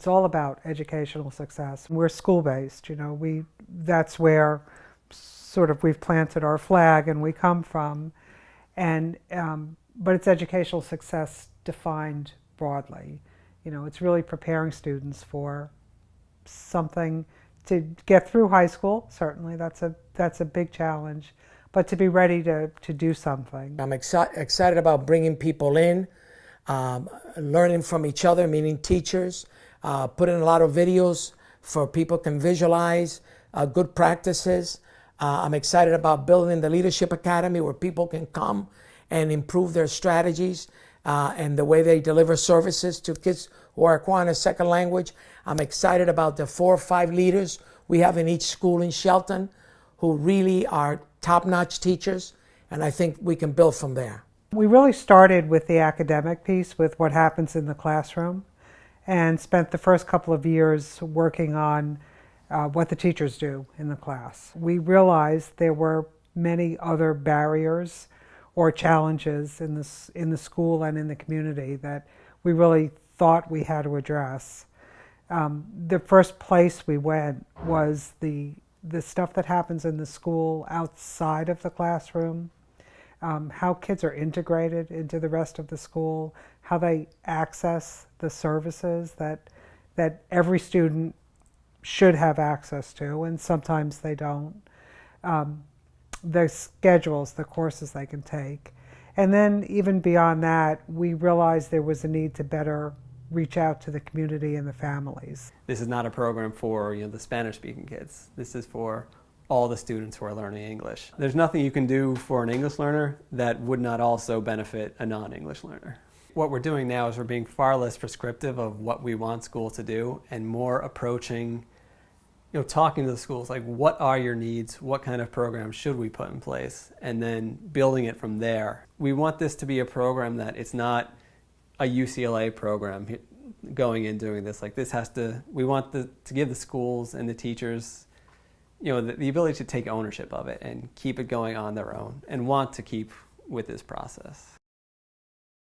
it's all about educational success. We're school-based, that's where sort of we've planted our flag and we come from. And but it's educational success defined broadly. It's really preparing students for something to get through high school. Certainly, that's a big challenge, but to be ready to do something. I'm excited about bringing people in, learning from each other, meaning teachers, putting a lot of videos for people can visualize good practices. I'm excited about building the Leadership Academy where people can come and improve their strategies and the way they deliver services to kids who are acquiring a second language. I'm excited about the 4 or 5 leaders we have in each school in Shelton who really are top-notch teachers, and I think we can build from there. We really started with the academic piece, with what happens in the classroom, and spent the first couple of years working on what the teachers do in the class. We realized there were many other barriers or challenges in the school and in the community that we really thought we had to address. The first place we went was the stuff that happens in the school outside of the classroom, how kids are integrated into the rest of the school, how they access the services that every student should have access to, and sometimes they don't. The schedules, the courses they can take. And then even beyond that, we realized there was a need to better reach out to the community and the families. This is not a program for the Spanish-speaking kids. This is for all the students who are learning English. There's nothing you can do for an English learner that would not also benefit a non-English learner. What we're doing now is we're being far less prescriptive of what we want school to do and more approaching, talking to the schools, like what are your needs, what kind of programs should we put in place, and then building it from there. We want this to be a program that it's not a UCLA program going in doing this. Like this we want to give the schools and the teachers the ability to take ownership of it and keep it going on their own and want to keep with this process.